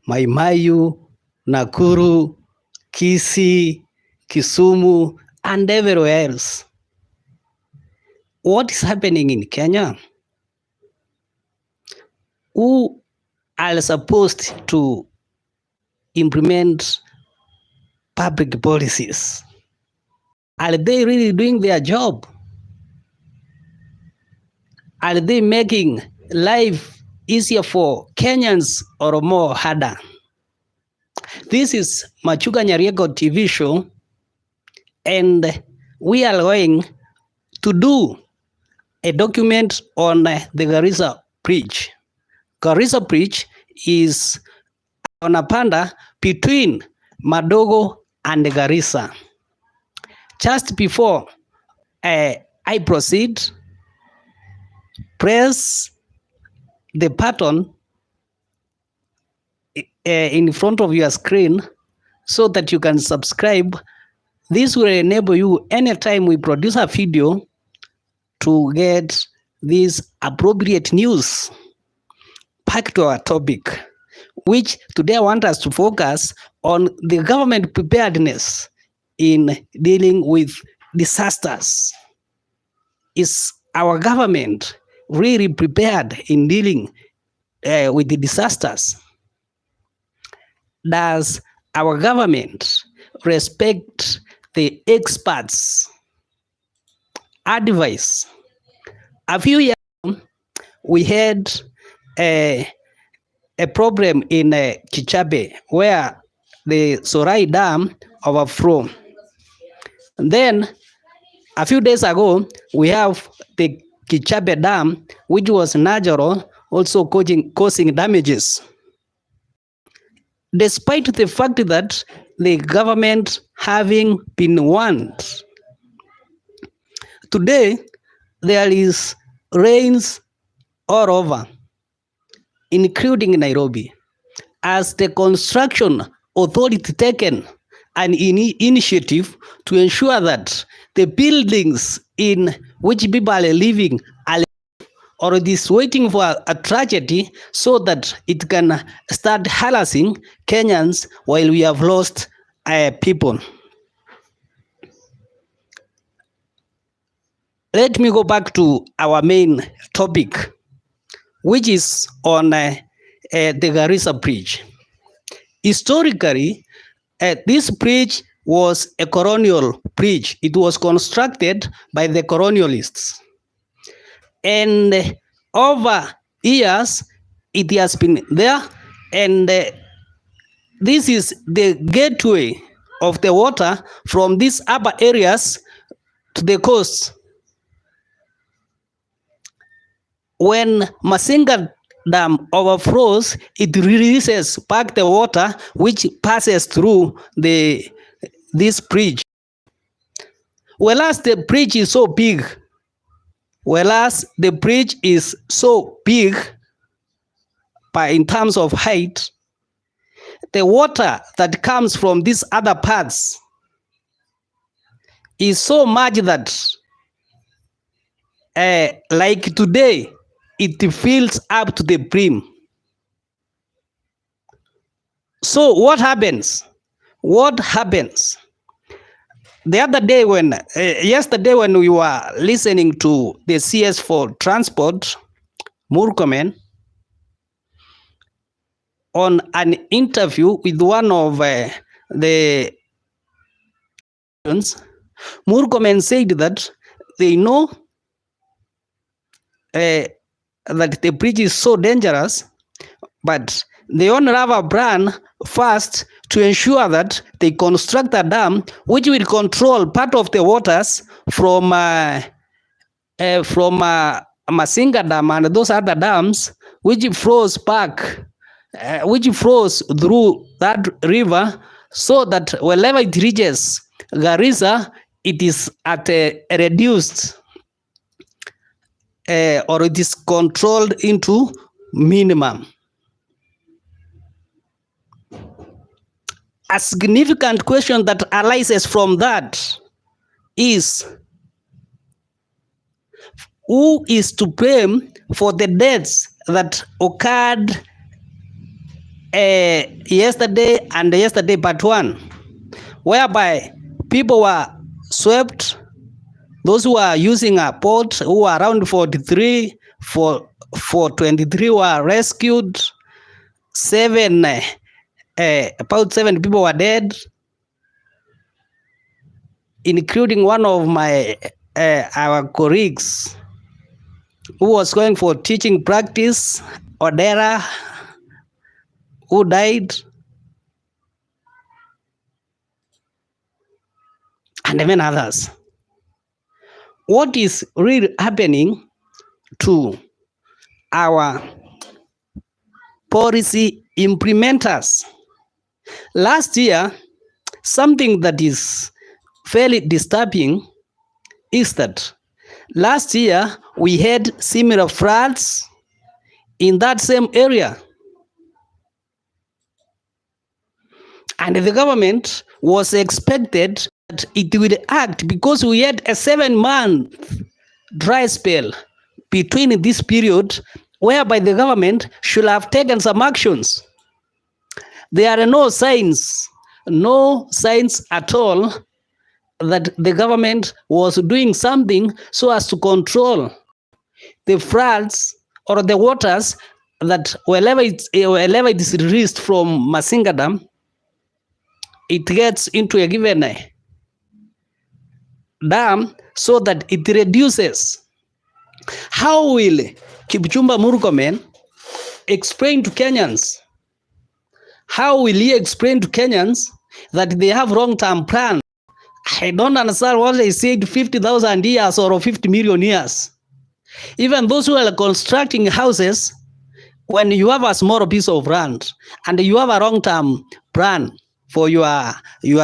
Mai Mahiu, Nakuru, Kisii, Kisumu, and everywhere else. What is happening in Kenya? Who are supposed to implement public policies? Are they really doing their job? Are they making life easier for Kenyans or more harder? This is Machuka Nyarieko TV show, and we are going to do a document on the Garrisa Bridge. Garrisa Bridge is on a panda between Madogo and Garrisa. Just before I proceed, press the button in front of your screen so that you can subscribe. This will enable you anytime we produce a video to get this appropriate news. Back to our topic, which today I want us to focus on the government preparedness in dealing with disasters. Is our government really prepared in dealing with the disasters? Does our government respect the experts' advice? A few years ago, we had a problem in Kichabe where the Sorai Dam overflowed. Then a few days ago, we have the Kichabe Dam, which was natural, also causing damages. Despite the fact that the government having been warned, today there is rains all over, including Nairobi, as the construction authority taken an initiative to ensure that the buildings in which people are living are or it is waiting for a tragedy so that it can start harassing Kenyans while we have lost people. Let me go back to our main topic, which is on the Garrisa Bridge. Historically, this bridge was a colonial bridge. It was constructed by the colonialists. And over years, it has been there. And this is the gateway of the water from these upper areas to the coast. When Masinga Dam overflows, it releases back the water which passes through this bridge. Whereas the bridge is so big, in terms of height, the water that comes from these other parts is so much that like today, it fills up to the brim. So what happens? The other day yesterday when we were listening to the CS for Transport, Murkomen, on an interview with one of the Murkomen said that they know that the bridge is so dangerous, but they only have a plan first to ensure that they construct a dam which will control part of the waters from Masinga Dam and those other dams which flows back, which flows through that river, so that wherever it reaches Garrisa, it is at a reduced or it is controlled into minimum. A significant question that arises from that is, who is to blame for the deaths that occurred yesterday and yesterday part one, whereby people were swept. Those who are using a port, who are around 43, for 23 were rescued. About 7 people were dead, including one of our colleagues who was going for teaching practice, Odera, who died, and many others. What is really happening to our policy implementers? Last year, something that is fairly disturbing is that last year we had similar floods in that same area. And the government was expected that it would act because we had a 7-month dry spell between this period whereby the government should have taken some actions. There are no signs at all that the government was doing something so as to control the floods or the waters that wherever it is released from Masinga Dam, it gets into a given dam so that it reduces. How will Kipchumba Murkomen explain to Kenyans? How will he explain to Kenyans that they have long-term plan? I don't understand what they said, 50,000 years or 50 million years. Even those who are constructing houses, when you have a small piece of land and you have a long-term plan for your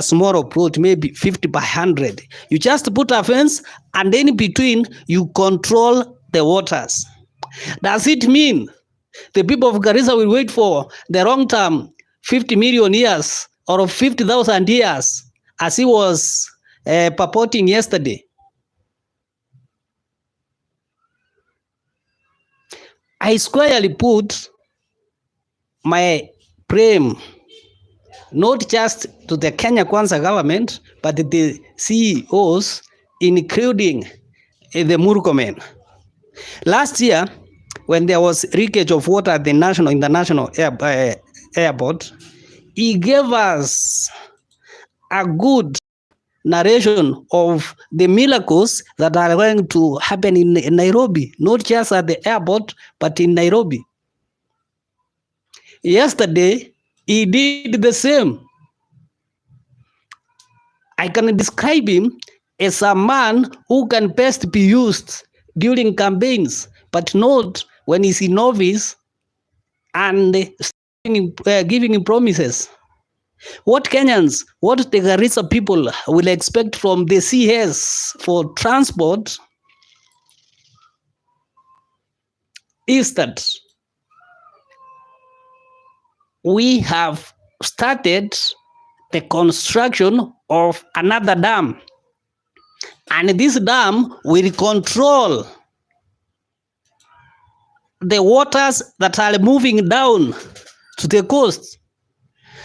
small plot, maybe 50 by 100, you just put a fence and in between you control the waters. Does it mean the people of Garrisa will wait for the long-term 50 million years or 50,000 years as he was purporting yesterday? I squarely put my blame not just to the Kenya Kwanza government, but the CEOs, including the Murkomen. Last year, when there was leakage of water at the international airport, he gave us a good narration of the miracles that are going to happen in Nairobi, not just at the airport, but in Nairobi. Yesterday, he did the same. I can describe him as a man who can best be used during campaigns, but not when he's in office and giving him promises. What Kenyans, what the Garrisa people will expect from the CS for transport is that we have started the construction of another dam. And this dam will control the waters that are moving down to the coast.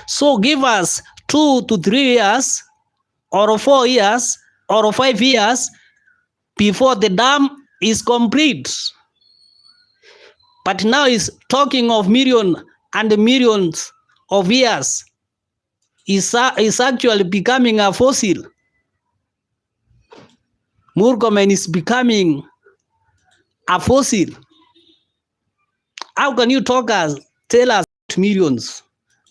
So give us 2 to 3 years or 4 years or 5 years before the dam is complete. But now he's talking of millions and millions of years. Is actually becoming a fossil. Murkomen is becoming a fossil. How can you tell us millions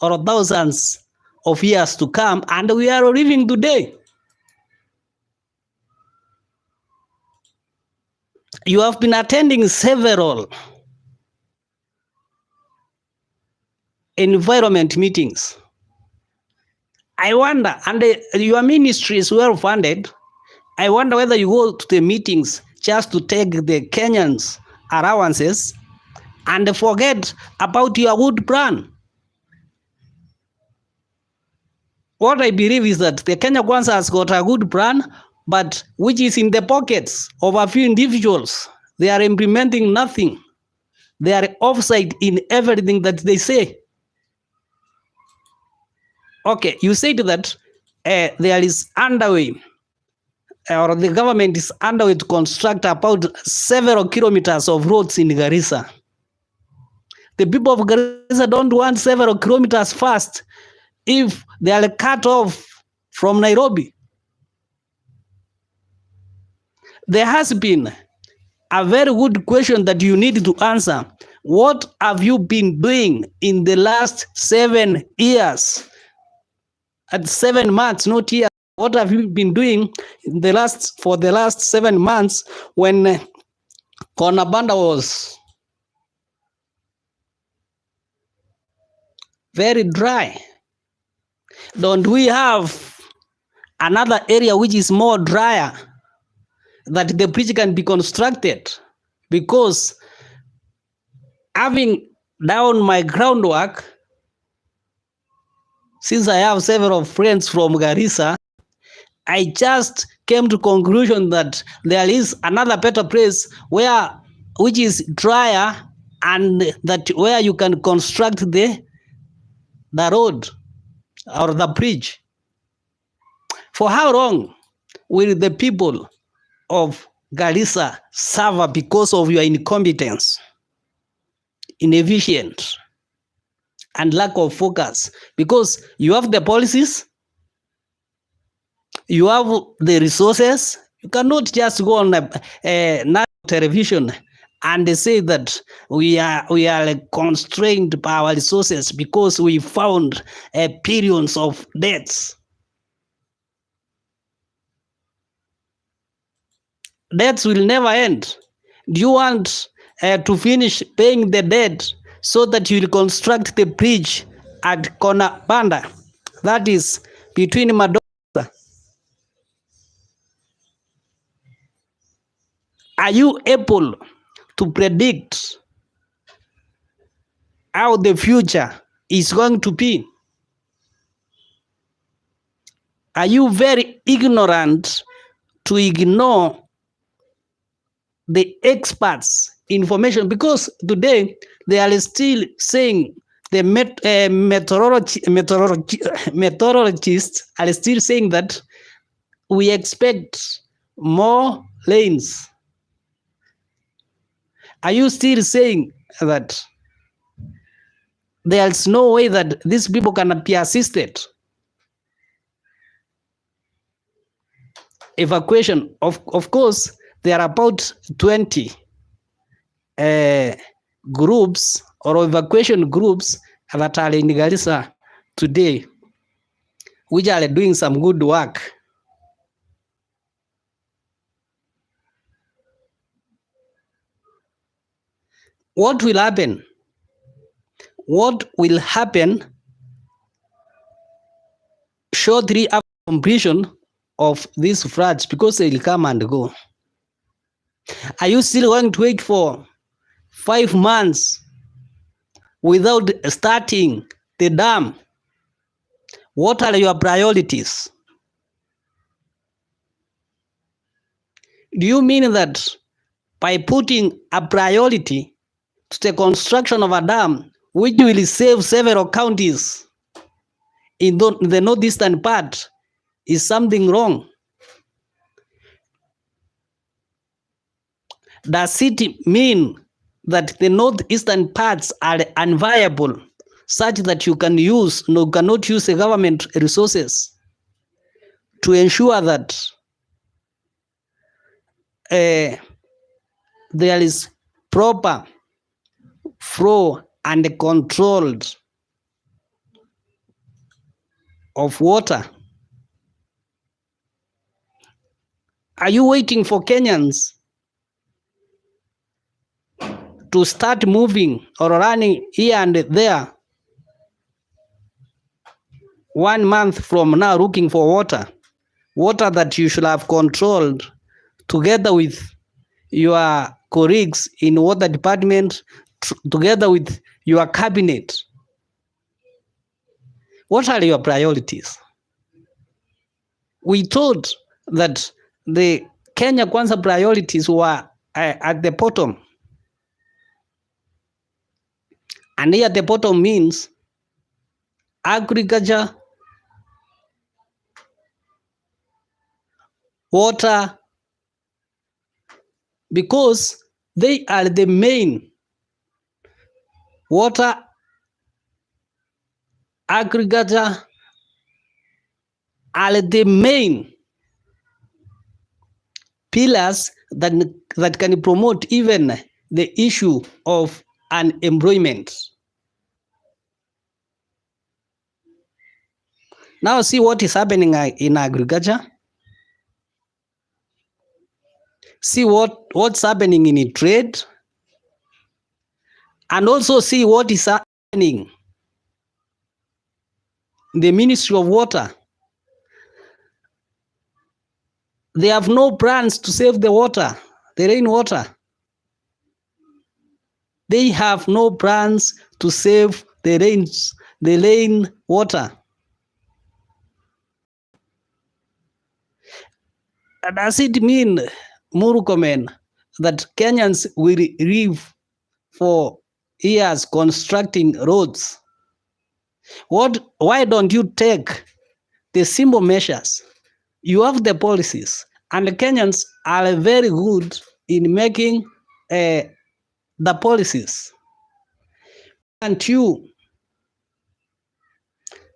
or thousands of years to come, and we are living today? You have been attending several environment meetings. I wonder, and your ministry is well funded, I wonder whether you go to the meetings just to take the Kenyans' allowances and forget about your good plan. What I believe is that the Kenya Kwanza has got a good plan, but which is in the pockets of a few individuals. They are implementing nothing. They are offside in everything that they say. Okay, you said that there is underway, or the government is underway to construct about several kilometers of roads in Garrisa. The people of Garrisa don't want several kilometers fast if they are cut off from Nairobi. There has been a very good question that you need to answer. What have you been doing in the last 7 years? At 7 months, not years. What have you been doing in the last 7 months when Konabanda was very dry? Don't we have another area which is more drier that the bridge can be constructed? Because having done my groundwork, since I have several friends from Garrisa, I just came to conclusion that there is another better place which is drier, and that where you can construct the road or the bridge. For how long will the people of Garrisa suffer because of your incompetence, inefficient, and lack of focus? Because you have the policies, you have the resources. You cannot just go on national television and say that we are constrained by our resources because we found billions of deaths. Debts will never end. Do you want to finish paying the debt so that you will construct the bridge at Konabanda, that is between Madosa? Are you able to predict how the future is going to be? Are you very ignorant to ignore the experts' information? Because today they are still saying, the meteorologists are still saying that we expect more rains. Are you still saying that there's no way that these people can be assisted? Evacuation, of course, there are about 20 groups or evacuation groups that are in Garrisa today, which are doing some good work. What will happen? What will happen shortly after completion of these floods? Because they will come and go. Are you still going to wait for 5 months without starting the dam? What are your priorities? Do you mean that by putting a priority to the construction of a dam, which will save several counties in the northeastern part, is something wrong? Does it mean that the northeastern parts are unviable, such that you cannot use the government resources to ensure that there is proper flow and controlled of water? Are you waiting for Kenyans to start moving or running here and there 1 month from now looking for water that you should have controlled together with your colleagues in water department, together with your cabinet? What are your priorities? We thought that the Kenya Kwanza priorities were at the bottom. And here at the bottom means agriculture, water, because they are the main water, agriculture are the main pillars that can promote even the issue of unemployment. Now see what is happening in agriculture. See what's happening in trade, and also see what is happening in the Ministry of Water. They have no plans to save the water, the rainwater. They have no plans to save the rainwater. Does it mean, Murkomen, that Kenyans will live for years constructing roads? Why don't you take the simple measures? You have the policies, and the Kenyans are very good in making the policies.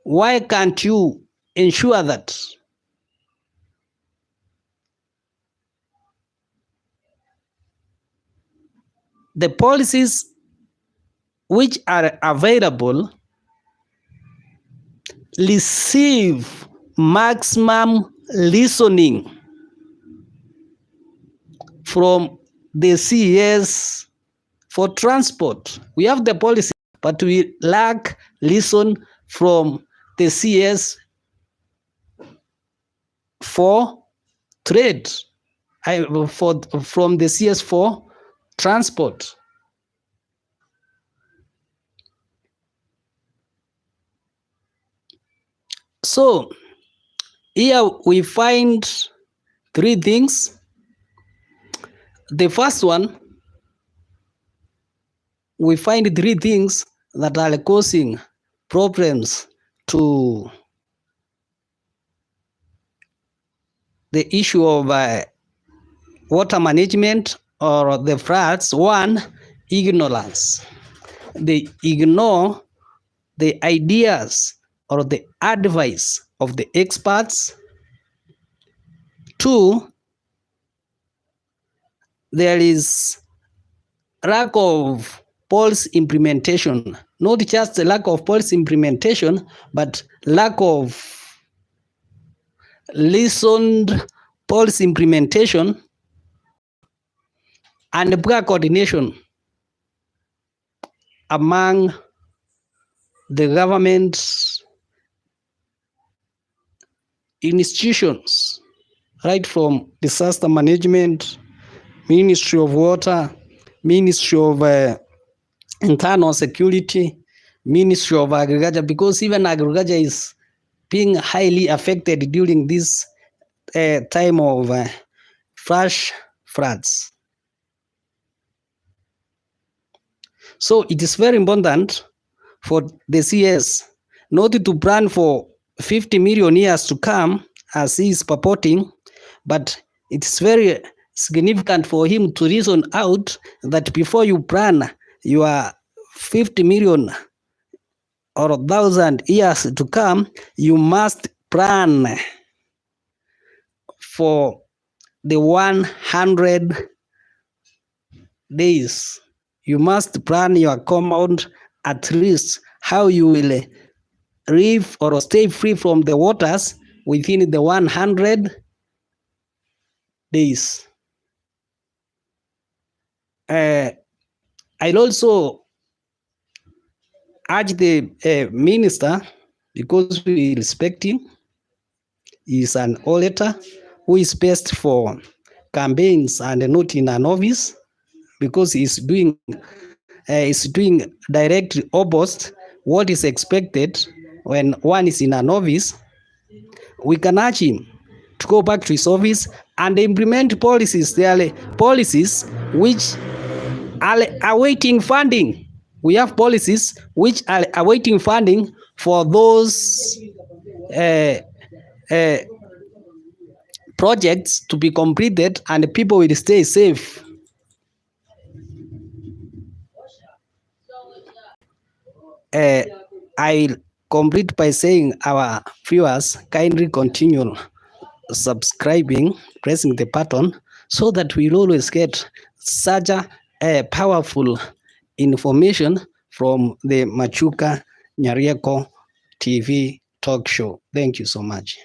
Why can't you ensure that the policies which are available receive maximum listening from the CES for transport? We have the policy, but we lack listen from the CES for trade, from the CS for transport. So here we find three things. The first one, we find three things that are causing problems to the issue of water management or the floods. One, ignorance. They ignore the ideas or the advice of the experts. Two, there is lack of policy implementation. Not just the lack of policy implementation, but lack of listened policy implementation and poor coordination among the government institutions, right from disaster management, Ministry of Water, Ministry of Internal Security, Ministry of Agriculture, because even agriculture is being highly affected during this time of flash floods. So it is very important for the CS not to plan for 50 million years to come, as he is purporting, but it's very significant for him to reason out that before you plan your 50 million or 1,000 years to come, you must plan for the 100 days. You must plan your compound at least how you will live or stay free from the waters within the 100 days. I'll also urge the minister, because we respect him, he's an orator who is best for campaigns and not in an office, because he's doing direct opposite what is expected when one is in an office. We can urge him to go back to his office and implement policies. There are policies which are awaiting funding. We have policies which are awaiting funding for those projects to be completed and people will stay safe. I'll complete by saying our viewers kindly continue subscribing, pressing the button so that we'll always get such a powerful information from the Machuka Nyarieko TV talk show. Thank you so much.